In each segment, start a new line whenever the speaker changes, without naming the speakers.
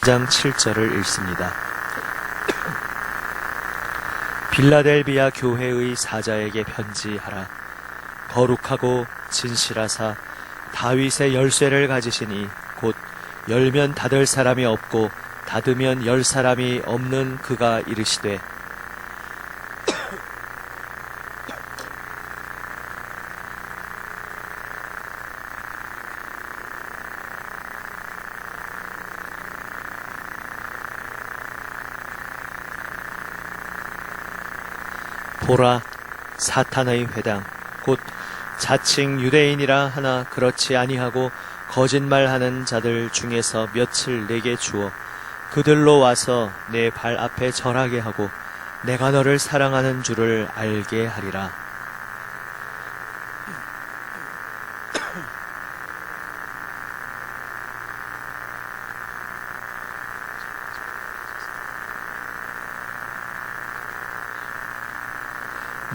장 7절을 읽습니다. 빌라델비아 교회의 사자에게 편지하라. 거룩하고 진실하사 다윗의 열쇠를 가지시니 곧 열면 닫을 사람이 없고 닫으면 열 사람이 없는 그가 이르시되 보라, 사탄의 회당 곧 자칭 유대인이라 하나 그렇지 아니하고 거짓말하는 자들 중에서 몇을 내게 주어 그들로 와서 내 발 앞에 절하게 하고 내가 너를 사랑하는 줄을 알게 하리라.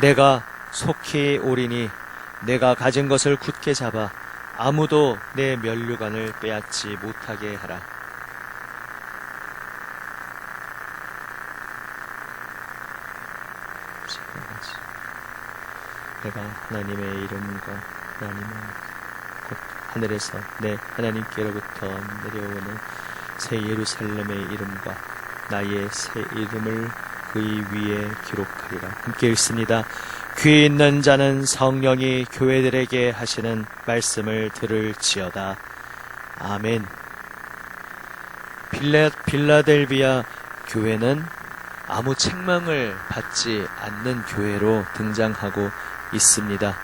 내가 속히 오리니 내가 가진 것을 굳게 잡아 아무도 내 면류관을 빼앗지 못하게 하라. 내가 하나님의 이름과 하나님은 곧 하늘에서 내 하나님께로부터 내려오는 새 예루살렘의 이름과 나의 새 이름을 그의 위에 기록하리라. 함께 읽습니다. 귀 있는 자는 성령이 교회들에게 하시는 말씀을 들을지어다. 아멘. 빌라델비아 교회는 아무 책망을 받지 않는 교회로 등장하고 있습니다.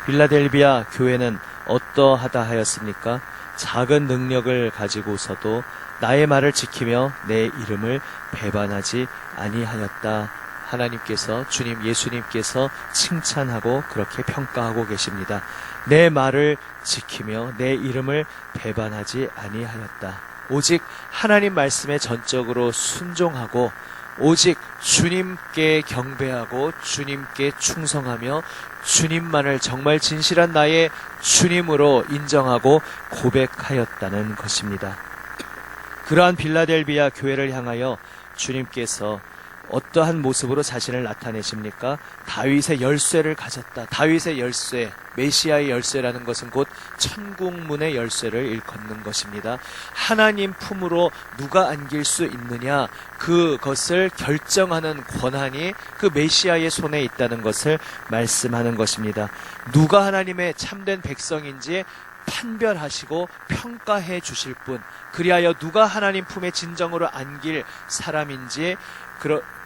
빌라델비아 교회는 어떠하다 하였습니까? 작은 능력을 가지고서도 나의 말을 지키며 내 이름을 배반하지 아니하였다. 하나님께서 주님 예수님께서 칭찬하고 그렇게 평가하고 계십니다. 내 말을 지키며 내 이름을 배반하지 아니하였다. 오직 하나님 말씀에 전적으로 순종하고 오직 주님께 경배하고 주님께 충성하며 주님만을 정말 진실한 나의 주님으로 인정하고 고백하였다는 것입니다. 그러한 빌라델비아 교회를 향하여 주님께서 어떠한 모습으로 자신을 나타내십니까? 다윗의 열쇠를 가졌다. 다윗의 열쇠, 메시아의 열쇠라는 것은 곧 천국문의 열쇠를 일컫는 것입니다. 하나님 품으로 누가 안길 수 있느냐, 그것을 결정하는 권한이 그 메시아의 손에 있다는 것을 말씀하는 것입니다. 누가 하나님의 참된 백성인지 판별하시고 평가해 주실 분, 그리하여 누가 하나님 품에 진정으로 안길 사람인지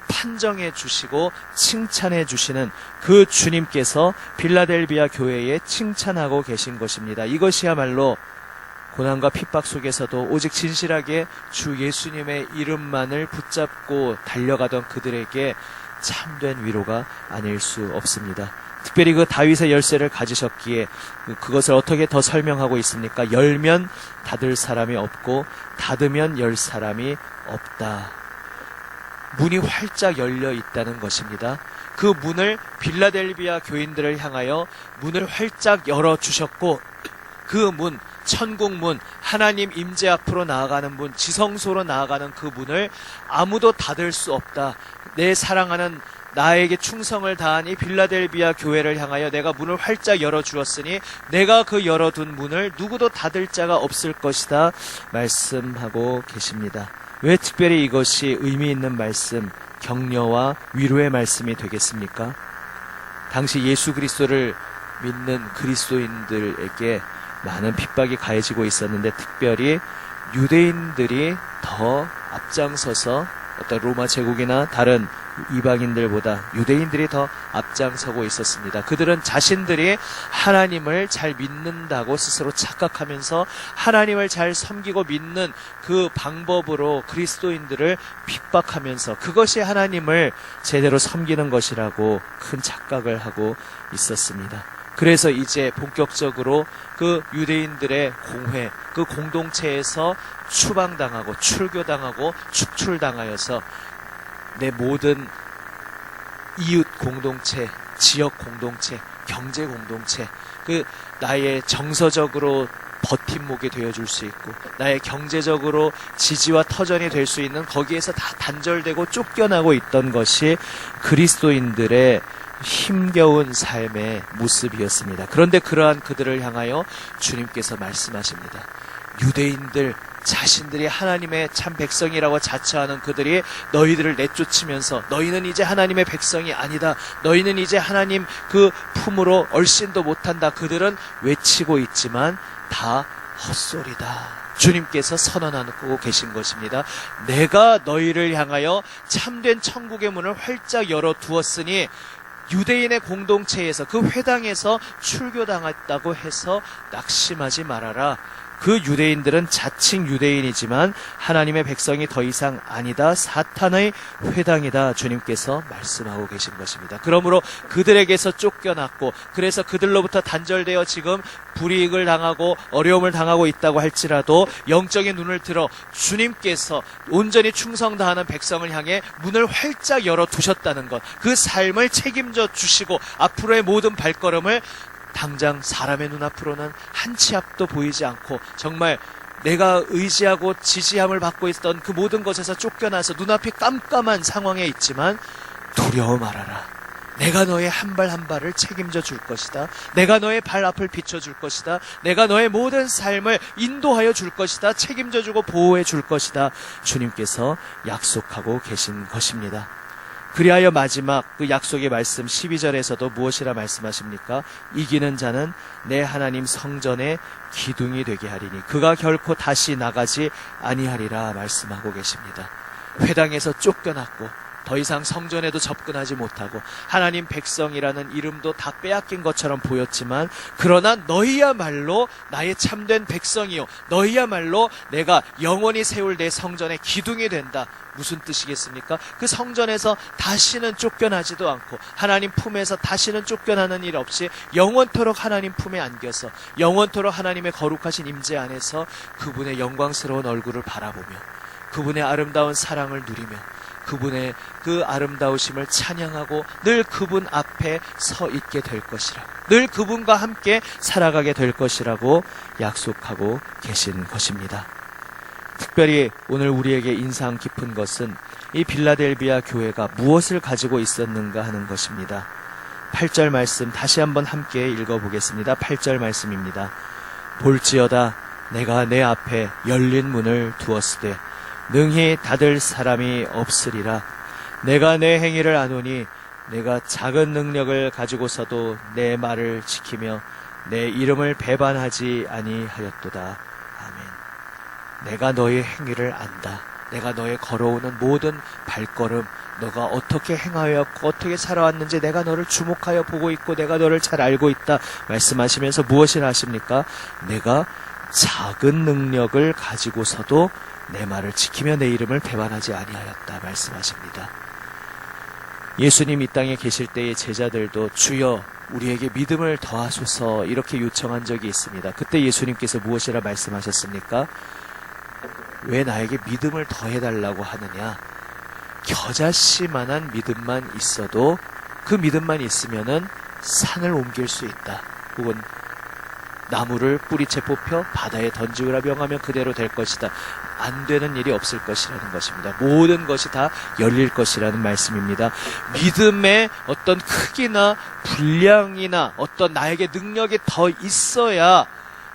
판정해 주시고 칭찬해 주시는 그 주님께서 빌라델비아 교회에 칭찬하고 계신 것입니다. 이것이야말로 고난과 핍박 속에서도 오직 진실하게 주 예수님의 이름만을 붙잡고 달려가던 그들에게 참된 위로가 아닐 수 없습니다. 특별히 그 다윗의 열쇠를 가지셨기에 그것을 어떻게 더 설명하고 있습니까? 열면 닫을 사람이 없고 닫으면 열 사람이 없다. 문이 활짝 열려 있다는 것입니다. 그 문을 빌라델비아 교인들을 향하여 문을 활짝 열어주셨고 그 문, 천국문, 하나님 임재 앞으로 나아가는 문, 지성소로 나아가는 그 문을 아무도 닫을 수 없다. 내 사랑하는 나에게 충성을 다한 이 빌라델비아 교회를 향하여 내가 문을 활짝 열어주었으니 내가 그 열어둔 문을 누구도 닫을 자가 없을 것이다 말씀하고 계십니다. 왜 특별히 이것이 의미 있는 말씀, 격려와 위로의 말씀이 되겠습니까? 당시 예수 그리스도를 믿는 그리스도인들에게 많은 핍박이 가해지고 있었는데 특별히 유대인들이 더 앞장서서 어떤 로마 제국이나 다른 이방인들보다 유대인들이 더 앞장서고 있었습니다. 그들은 자신들이 하나님을 잘 믿는다고 스스로 착각하면서 하나님을 잘 섬기고 믿는 그 방법으로 그리스도인들을 핍박하면서 그것이 하나님을 제대로 섬기는 것이라고 큰 착각을 하고 있었습니다. 그래서 이제 본격적으로 그 유대인들의 공회, 그 공동체에서 추방당하고 출교당하고 축출당하여서 내 모든 이웃 공동체, 지역 공동체, 경제 공동체, 그 나의 정서적으로 버팀목이 되어줄 수 있고 나의 경제적으로 지지와 터전이 될 수 있는 거기에서 다 단절되고 쫓겨나고 있던 것이 그리스도인들의 힘겨운 삶의 모습이었습니다. 그런데 그러한 그들을 향하여 주님께서 말씀하십니다. 유대인들 자신들이 하나님의 참 백성이라고 자처하는 그들이 너희들을 내쫓으면서 너희는 이제 하나님의 백성이 아니다. 너희는 이제 하나님 그 품으로 얼씬도 못한다. 그들은 외치고 있지만 다 헛소리다. 주님께서 선언하고 계신 것입니다. 내가 너희를 향하여 참된 천국의 문을 활짝 열어두었으니 유대인의 공동체에서 그 회당에서 출교당했다고 해서 낙심하지 말아라. 그 유대인들은 자칭 유대인이지만 하나님의 백성이 더 이상 아니다. 사탄의 회당이다. 주님께서 말씀하고 계신 것입니다. 그러므로 그들에게서 쫓겨났고 그래서 그들로부터 단절되어 지금 불이익을 당하고 어려움을 당하고 있다고 할지라도 영적인 눈을 들어 주님께서 온전히 충성 다하는 백성을 향해 문을 활짝 열어두셨다는 것, 그 삶을 책임져 주시고 앞으로의 모든 발걸음을 당장 사람의 눈앞으로는 한 치 앞도 보이지 않고 정말 내가 의지하고 지지함을 받고 있던 그 모든 것에서 쫓겨나서 눈앞이 깜깜한 상황에 있지만 두려워 말아라. 내가 너의 한 발 한 발을 책임져 줄 것이다. 내가 너의 발 앞을 비춰줄 것이다. 내가 너의 모든 삶을 인도하여 줄 것이다. 책임져 주고 보호해 줄 것이다. 주님께서 약속하고 계신 것입니다. 그리하여 마지막 그 약속의 말씀 12절에서도 무엇이라 말씀하십니까? 이기는 자는 내 하나님 성전의 기둥이 되게 하리니 그가 결코 다시 나가지 아니하리라 말씀하고 계십니다. 회당에서 쫓겨났고 더 이상 성전에도 접근하지 못하고 하나님 백성이라는 이름도 다 빼앗긴 것처럼 보였지만 그러나 너희야말로 나의 참된 백성이요 너희야말로 내가 영원히 세울 내 성전의 기둥이 된다. 무슨 뜻이겠습니까? 그 성전에서 다시는 쫓겨나지도 않고 하나님 품에서 다시는 쫓겨나는 일 없이 영원토록 하나님 품에 안겨서 영원토록 하나님의 거룩하신 임재 안에서 그분의 영광스러운 얼굴을 바라보며 그분의 아름다운 사랑을 누리며 그분의 그 아름다우심을 찬양하고 늘 그분 앞에 서 있게 될 것이라고, 늘 그분과 함께 살아가게 될 것이라고 약속하고 계신 것입니다. 특별히 오늘 우리에게 인상 깊은 것은 이 빌라델비아 교회가 무엇을 가지고 있었는가 하는 것입니다. 8절 말씀 다시 한번 함께 읽어보겠습니다. 8절 말씀입니다. 볼지어다 내가 내 앞에 열린 문을 두었으되 능히 닫을 사람이 없으리라. 내가 내 행위를 아노니 내가 작은 능력을 가지고서도 내 말을 지키며 내 이름을 배반하지 아니하였도다. 아멘. 내가 너의 행위를 안다. 내가 너의 걸어오는 모든 발걸음, 너가 어떻게 행하였고 어떻게 살아왔는지 내가 너를 주목하여 보고 있고 내가 너를 잘 알고 있다 말씀하시면서 무엇이라 하십니까? 내가 작은 능력을 가지고서도 내 말을 지키며 내 이름을 배반하지 아니하였다 말씀하십니다. 예수님 이 땅에 계실 때의 제자들도 주여 우리에게 믿음을 더하소서 이렇게 요청한 적이 있습니다. 그때 예수님께서 무엇이라 말씀하셨습니까? 왜 나에게 믿음을 더해달라고 하느냐? 겨자씨만한 믿음만 있어도 그 믿음만 있으면은 산을 옮길 수 있다. 혹은 나무를 뿌리채 뽑혀 바다에 던지우라 명하면 그대로 될 것이다. 안 되는 일이 없을 것이라는 것입니다. 모든 것이 다 열릴 것이라는 말씀입니다. 믿음의 어떤 크기나 분량이나 어떤 나에게 능력이 더 있어야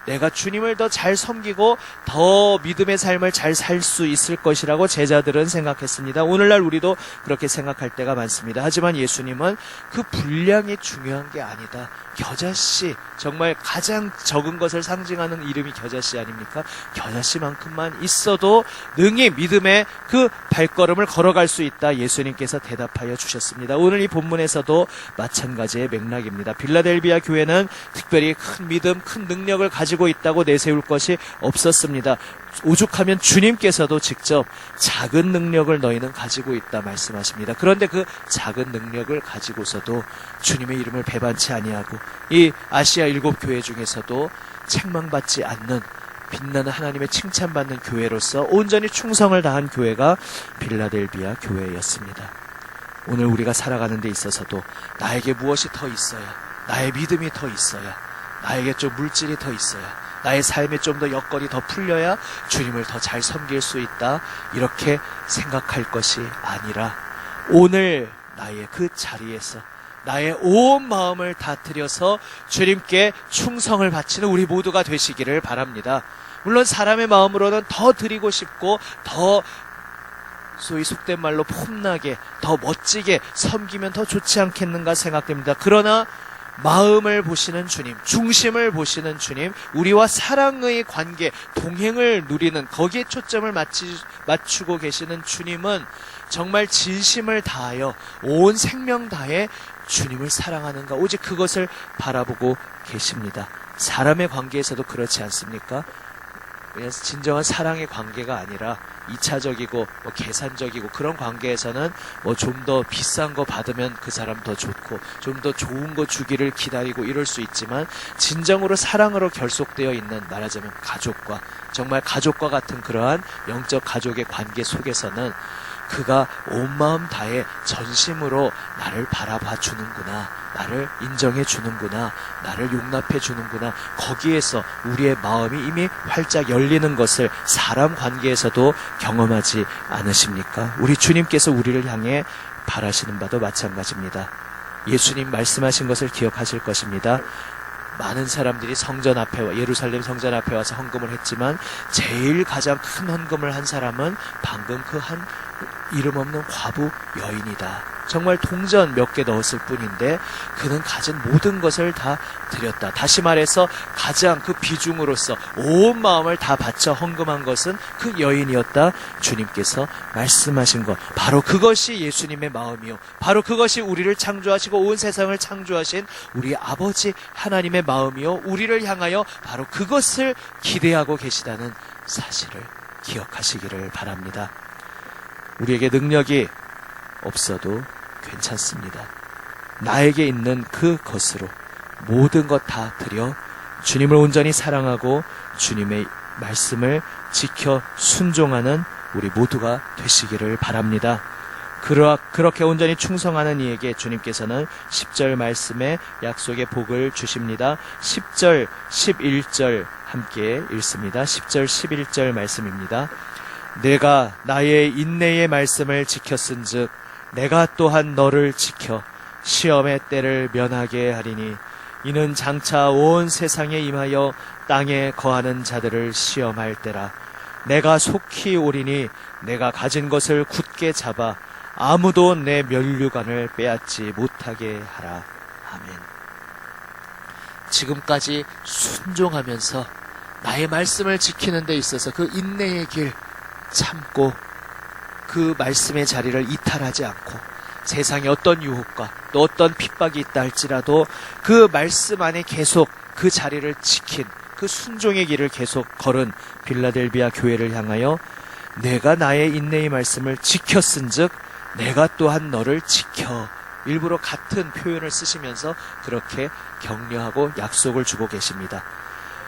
내가 주님을 더 잘 섬기고 더 믿음의 삶을 잘 살 수 있을 것이라고 제자들은 생각했습니다. 오늘날 우리도 그렇게 생각할 때가 많습니다. 하지만 예수님은 그 분량이 중요한 게 아니다. 겨자씨, 정말 가장 적은 것을 상징하는 이름이 겨자씨 아닙니까? 겨자씨만큼만 있어도 능히 믿음의 그 발걸음을 걸어갈 수 있다. 예수님께서 대답하여 주셨습니다. 오늘 이 본문에서도 마찬가지의 맥락입니다. 빌라델비아 교회는 특별히 큰 믿음, 큰 능력을 가지고 있다고 내세울 것이 없었습니다. 오죽하면 주님께서도 직접 작은 능력을 너희는 가지고 있다 말씀하십니다. 그런데 그 작은 능력을 가지고서도 주님의 이름을 배반치 아니하고 이 아시아 7교회 중에서도 책망받지 않는 빛나는 하나님의 칭찬받는 교회로서 온전히 충성을 다한 교회가 빌라델비아 교회였습니다. 오늘 우리가 살아가는 데 있어서도 나에게 무엇이 더 있어야, 나의 믿음이 더 있어야, 나에게 좀 물질이 더 있어야, 나의 삶에 좀 더 여건이 더 풀려야 주님을 더 잘 섬길 수 있다, 이렇게 생각할 것이 아니라 오늘 나의 그 자리에서 나의 온 마음을 다 들여서 주님께 충성을 바치는 우리 모두가 되시기를 바랍니다. 물론 사람의 마음으로는 더 드리고 싶고 더 소위 속된 말로 폼나게 더 멋지게 섬기면 더 좋지 않겠는가 생각됩니다. 그러나 마음을 보시는 주님, 중심을 보시는 주님, 우리와 사랑의 관계, 동행을 누리는 거기에 초점을 맞추고 계시는 주님은 정말 진심을 다하여 온 생명 다해 주님을 사랑하는가, 오직 그것을 바라보고 계십니다. 사람의 관계에서도 그렇지 않습니까? 진정한 사랑의 관계가 아니라 2차적이고 계산적이고 그런 관계에서는 좀 더 비싼 거 받으면 그 사람 더 좋고 좀 더 좋은 거 주기를 기다리고 이럴 수 있지만, 진정으로 사랑으로 결속되어 있는, 말하자면 가족과, 정말 가족과 같은 그러한 영적 가족의 관계 속에서는 그가 온 마음 다해 전심으로 나를 바라봐 주는구나, 나를 인정해 주는구나, 나를 용납해 주는구나, 거기에서 우리의 마음이 이미 활짝 열리는 것을 사람 관계에서도 경험하지 않으십니까? 우리 주님께서 우리를 향해 바라시는 바도 마찬가지입니다. 예수님 말씀하신 것을 기억하실 것입니다. 많은 사람들이 성전 앞에, 예루살렘 성전 앞에 와서 헌금을 했지만 제일 가장 큰 헌금을 한 사람은 방금 그 한 이름 없는 과부 여인이다. 정말 동전 몇 개 넣었을 뿐인데 그는 가진 모든 것을 다 드렸다. 다시 말해서 가장 그 비중으로서 온 마음을 다 바쳐 헌금한 것은 그 여인이었다. 주님께서 말씀하신 것, 바로 그것이 예수님의 마음이요, 바로 그것이 우리를 창조하시고 온 세상을 창조하신 우리 아버지 하나님의 마음이요, 우리를 향하여 바로 그것을 기대하고 계시다는 사실을 기억하시기를 바랍니다. 우리에게 능력이 없어도 괜찮습니다. 나에게 있는 그것으로 모든 것 다 드려 주님을 온전히 사랑하고 주님의 말씀을 지켜 순종하는 우리 모두가 되시기를 바랍니다. 그렇게 온전히 충성하는 이에게 주님께서는 10절 말씀에 약속의 복을 주십니다. 10절, 11절 함께 읽습니다. 10절, 11절 말씀입니다. 내가 나의 인내의 말씀을 지켰은즉 내가 또한 너를 지켜 시험의 때를 면하게 하리니 이는 장차 온 세상에 임하여 땅에 거하는 자들을 시험할 때라. 내가 속히 오리니 내가 가진 것을 굳게 잡아 아무도 내 면류관을 빼앗지 못하게 하라. 아멘. 지금까지 순종하면서 나의 말씀을 지키는 데 있어서 그 인내의 길 참고 그 말씀의 자리를 이탈하지 않고 세상에 어떤 유혹과 또 어떤 핍박이 있다 할지라도 그 말씀 안에 계속 그 자리를 지킨 그 순종의 길을 계속 걸은 빌라델비아 교회를 향하여 내가 나의 인내의 말씀을 지켰은즉 내가 또한 너를 지켜, 일부러 같은 표현을 쓰시면서 그렇게 격려하고 약속을 주고 계십니다.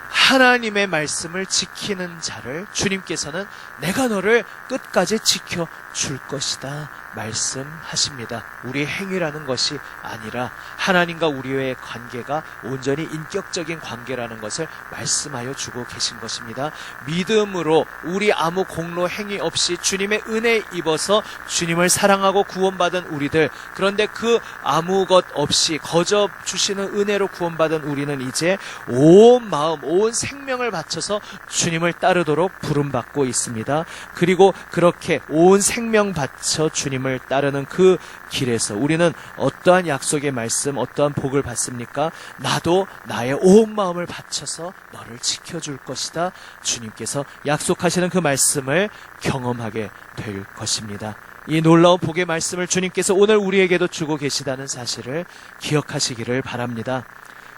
하나님의 말씀을 지키는 자를 주님께서는 내가 너를 끝까지 지켜줄 것이다 말씀하십니다. 우리의 행위라는 것이 아니라 하나님과 우리의 관계가 온전히 인격적인 관계라는 것을 말씀하여 주고 계신 것입니다. 믿음으로 우리 아무 공로 행위 없이 주님의 은혜에 입어서 주님을 사랑하고 구원받은 우리들, 그런데 그 아무 것 없이 거저 주시는 은혜로 구원받은 우리는 이제 온 마음, 온 생명을 바쳐서 주님을 따르도록 부름받고 있습니다. 그리고 그렇게 온 생명 바쳐 주님을 따르는 그 길에서 우리는 어떠한 약속의 말씀, 어떠한 복을 받습니까? 나도 나의 온 마음을 바쳐서 너를 지켜줄 것이다. 주님께서 약속하시는 그 말씀을 경험하게 될 것입니다. 이 놀라운 복의 말씀을 주님께서 오늘 우리에게도 주고 계시다는 사실을 기억하시기를 바랍니다.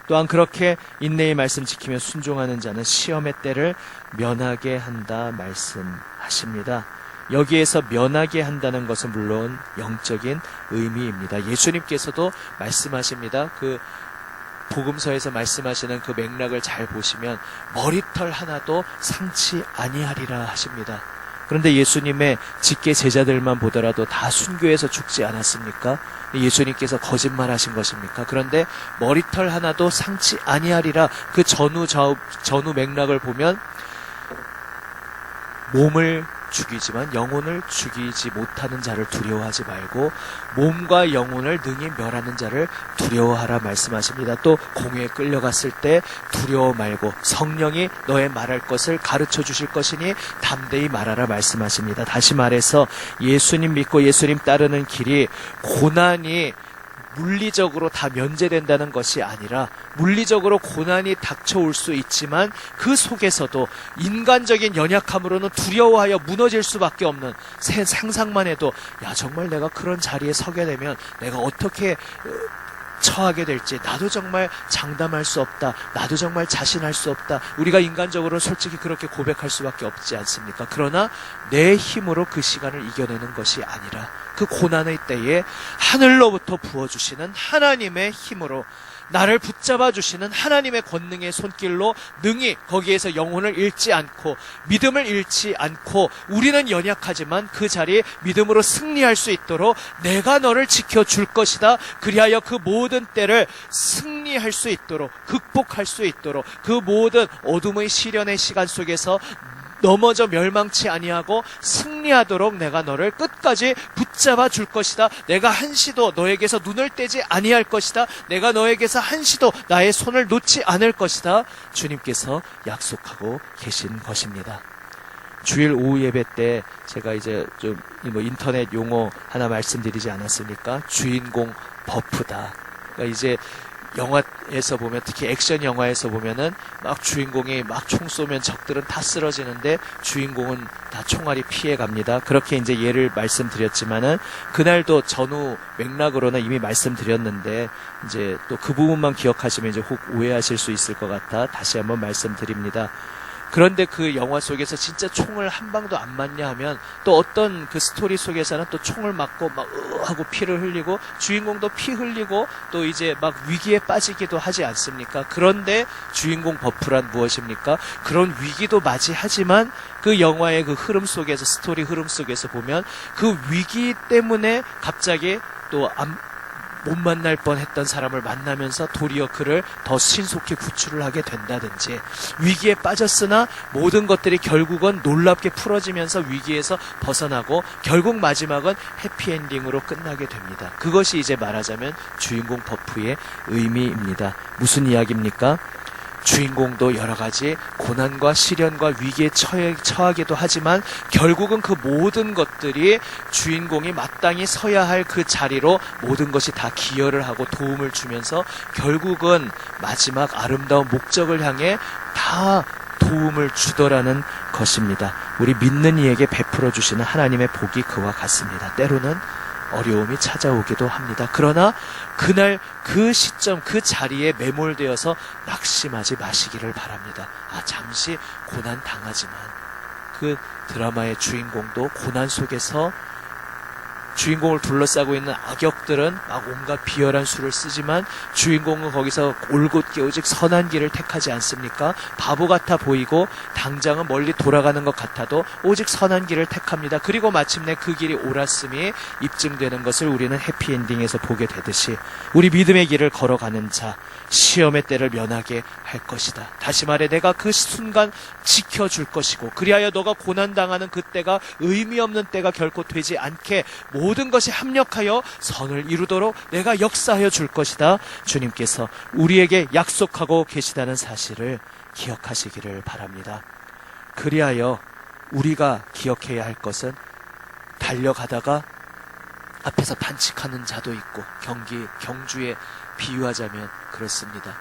또한 그렇게 인내의 말씀 지키며 순종하는 자는 시험의 때를 면하게 한다 말씀하십니다. 여기에서 면하게 한다는 것은 물론 영적인 의미입니다. 예수님께서도 말씀하십니다. 그 복음서에서 말씀하시는 그 맥락을 잘 보시면 머리털 하나도 상치 아니하리라 하십니다. 그런데 예수님의 직계 제자들만 보더라도 다 순교해서 죽지 않았습니까? 예수님께서 거짓말하신 것입니까? 그런데 머리털 하나도 상치 아니하리라. 그 전후 맥락을 보면 몸을 죽이지만 영혼을 죽이지 못하는 자를 두려워하지 말고 몸과 영혼을 능히 멸하는 자를 두려워하라 말씀하십니다. 또 공회에 끌려갔을 때 두려워 말고 성령이 너의 말할 것을 가르쳐 주실 것이니 담대히 말하라 말씀하십니다. 다시 말해서 예수님 믿고 예수님 따르는 길이 고난이 물리적으로 다 면제된다는 것이 아니라 물리적으로 고난이 닥쳐올 수 있지만 그 속에서도 인간적인 연약함으로는 두려워하여 무너질 수밖에 없는 상상만 해도 야 정말 내가 그런 자리에 서게 되면 내가 어떻게 처하게 될지 나도 정말 장담할 수 없다. 나도 정말 자신할 수 없다. 우리가 인간적으로 솔직히 그렇게 고백할 수밖에 없지 않습니까? 그러나 내 힘으로 그 시간을 이겨내는 것이 아니라 그 고난의 때에 하늘로부터 부어주시는 하나님의 힘으로 나를 붙잡아 주시는 하나님의 권능의 손길로 능히 거기에서 영혼을 잃지 않고 믿음을 잃지 않고 우리는 연약하지만 그 자리에 믿음으로 승리할 수 있도록 내가 너를 지켜줄 것이다. 그리하여 그 모든 때를 승리할 수 있도록 극복할 수 있도록 그 모든 어둠의 시련의 시간 속에서 넘어져 멸망치 아니하고 승리하도록 내가 너를 끝까지 붙잡아 줄 것이다. 내가 한시도 너에게서 눈을 떼지 아니할 것이다. 내가 너에게서 한시도 나의 손을 놓지 않을 것이다. 주님께서 약속하고 계신 것입니다. 주일 오후 예배 때 제가 이제 좀 인터넷 용어 하나 말씀드리지 않았습니까? 주인공 버프다. 그러니까 이제 영화에서 보면 특히 액션 영화에서 보면은 막 주인공이 막 총 쏘면 적들은 다 쓰러지는데 주인공은 다 총알이 피해 갑니다. 그렇게 이제 예를 말씀드렸지만은 그날도 전후 맥락으로는 이미 말씀드렸는데 이제 또 그 부분만 기억하시면 이제 혹 오해하실 수 있을 것 같아 다시 한번 말씀드립니다. 그런데 그 영화 속에서 진짜 총을 한 방도 안 맞냐 하면 또 어떤 그 스토리 속에서는 또 총을 맞고 막 하고 피를 흘리고 주인공도 피 흘리고 또 이제 막 위기에 빠지기도 하지 않습니까? 그런데 주인공 버프란 무엇입니까? 그런 위기도 맞이하지만 그 영화의 그 흐름 속에서 스토리 흐름 속에서 보면 그 위기 때문에 갑자기 또 못 만날 뻔했던 사람을 만나면서 도리어 그를 더 신속히 구출을 하게 된다든지 위기에 빠졌으나 모든 것들이 결국은 놀랍게 풀어지면서 위기에서 벗어나고 결국 마지막은 해피엔딩으로 끝나게 됩니다. 그것이 이제 말하자면 주인공 버프의 의미입니다. 무슨 이야기입니까? 주인공도 여러 가지 고난과 시련과 위기에 처하기도 하지만 결국은 그 모든 것들이 주인공이 마땅히 서야 할 그 자리로 모든 것이 다 기여를 하고 도움을 주면서 결국은 마지막 아름다운 목적을 향해 다 도움을 주더라는 것입니다. 우리 믿는 이에게 베풀어 주시는 하나님의 복이 그와 같습니다. 때로는 어려움이 찾아오기도 합니다. 그러나 그날 그 시점 그 자리에 매몰되어서 낙심하지 마시기를 바랍니다. 잠시 고난 당하지만 그 드라마의 주인공도 고난 속에서 주인공을 둘러싸고 있는 악역들은 막 온갖 비열한 수를 쓰지만 주인공은 거기서 올곧게 오직 선한 길을 택하지 않습니까? 바보 같아 보이고 당장은 멀리 돌아가는 것 같아도 오직 선한 길을 택합니다. 그리고 마침내 그 길이 옳았음이 입증되는 것을 우리는 해피엔딩에서 보게 되듯이 우리 믿음의 길을 걸어가는 자 시험의 때를 면하게 할 것이다. 다시 말해 내가 그 순간 지켜줄 것이고 그리하여 너가 고난당하는 그 때가 의미 없는 때가 결코 되지 않게 모든 것이 합력하여 선을 이루도록 내가 역사하여 줄 것이다. 주님께서 우리에게 약속하고 계시다는 사실을 기억하시기를 바랍니다. 그리하여 우리가 기억해야 할 것은 달려가다가 앞에서 반칙하는 자도 있고 경주에 비유하자면 그렇습니다.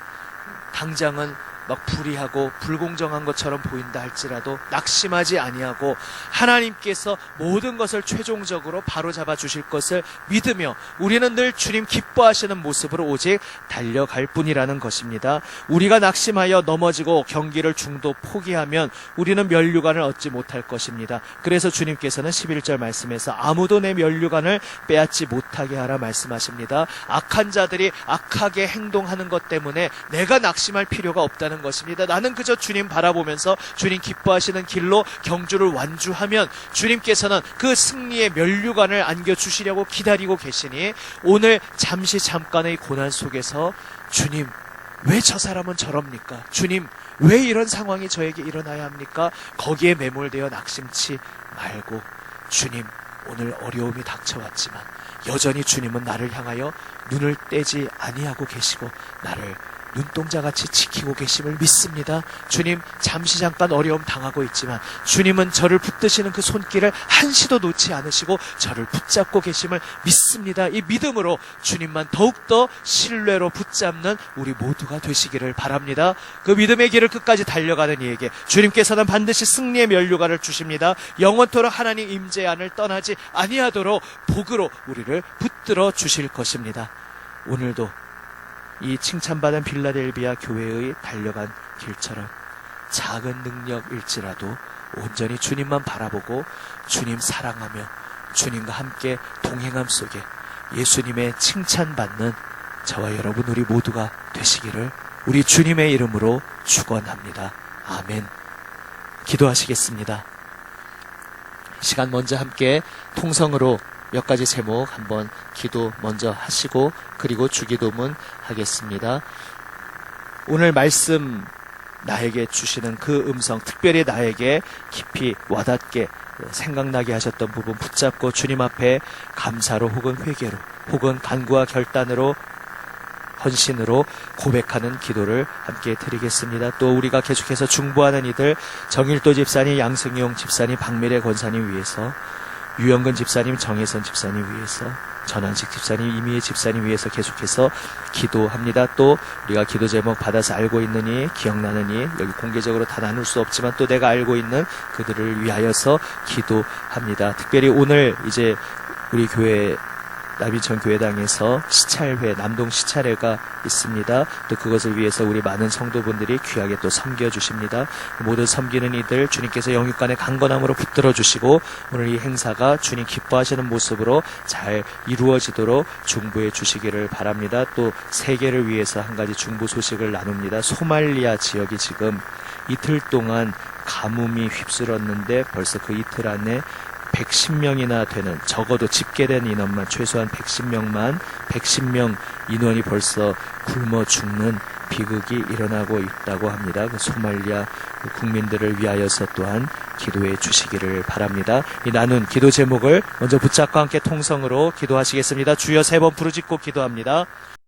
당장은 막 불의하고 불공정한 것처럼 보인다 할지라도 낙심하지 아니하고 하나님께서 모든 것을 최종적으로 바로잡아 주실 것을 믿으며 우리는 늘 주님 기뻐하시는 모습으로 오직 달려갈 뿐이라는 것입니다. 우리가 낙심하여 넘어지고 경기를 중도 포기하면 우리는 면류관을 얻지 못할 것입니다. 그래서 주님께서는 11절 말씀에서 아무도 내 면류관을 빼앗지 못하게 하라 말씀하십니다. 악한 자들이 악하게 행동하는 것 때문에 내가 낙심할 필요가 없다는 달려가는 것입니다. 나는 그저 주님 바라보면서 주님 기뻐하시는 길로 경주를 완주하면 주님께서는 그 승리의 면류관을 안겨주시려고 기다리고 계시니 오늘 잠깐의 고난 속에서 주님, 왜 저 사람은 저럽니까? 주님, 왜 이런 상황이 저에게 일어나야 합니까? 거기에 매몰되어 낙심치 말고 주님, 오늘 어려움이 닥쳐왔지만 여전히 주님은 나를 향하여 눈을 떼지 아니하고 계시고 나를 눈동자같이 지키고 계심을 믿습니다. 주님, 잠깐 어려움 당하고 있지만 주님은 저를 붙드시는 그 손길을 한시도 놓지 않으시고 저를 붙잡고 계심을 믿습니다. 이 믿음으로 주님만 더욱더 신뢰로 붙잡는 우리 모두가 되시기를 바랍니다. 그 믿음의 길을 끝까지 달려가는 이에게 주님께서는 반드시 승리의 면류관을 주십니다. 영원토록 하나님 임재 안을 떠나지 아니하도록 복으로 우리를 붙들어 주실 것입니다. 오늘도 이 칭찬받은 빌라델비아 교회의 달려간 길처럼 작은 능력일지라도 온전히 주님만 바라보고 주님 사랑하며 주님과 함께 동행함 속에 예수님의 칭찬받는 저와 여러분 우리 모두가 되시기를 우리 주님의 이름으로 축원합니다. 아멘. 기도하시겠습니다. 시간 먼저 함께 통성으로 몇 가지 제목 한번 기도 먼저 하시고 그리고 주기도문 하겠습니다. 오늘 말씀 나에게 주시는 그 음성, 특별히 나에게 깊이 와닿게 생각나게 하셨던 부분 붙잡고 주님 앞에 감사로 혹은 회개로 혹은 간구와 결단으로 헌신으로 고백하는 기도를 함께 드리겠습니다. 또 우리가 계속해서 중보하는 이들 정일도 집사님, 양승용 집사님, 박미래 권사님 위해서 유영근 집사님, 정혜선 집사님 위해서 전환식 집사님, 이미혜 집사님 위해서 계속해서 기도합니다. 또 우리가 기도 제목 받아서 알고 있느니 기억나느니 여기 공개적으로 다 나눌 수 없지만 또 내가 알고 있는 그들을 위하여서 기도합니다. 특별히 오늘 이제 우리 교회 나비천 교회당에서 시찰회, 남동 시찰회가 있습니다. 또 그것을 위해서 우리 많은 성도분들이 귀하게 또 섬겨주십니다. 모든 섬기는 이들 주님께서 영육간의 강건함으로 붙들어 주시고 오늘 이 행사가 주님 기뻐하시는 모습으로 잘 이루어지도록 중보해 주시기를 바랍니다. 또 세계를 위해서 한 가지 중보 소식을 나눕니다. 소말리아 지역이 지금 이틀 동안 가뭄이 휩쓸었는데 벌써 그 이틀 안에 110명이나 되는 적어도 집계된 인원만 최소한 110명 인원이 벌써 굶어 죽는 비극이 일어나고 있다고 합니다. 그 소말리아 국민들을 위하여서 또한 기도해 주시기를 바랍니다. 이 나눈 기도 제목을 먼저 붙잡고 함께 통성으로 기도하시겠습니다. 주여 3번 부르짖고 기도합니다.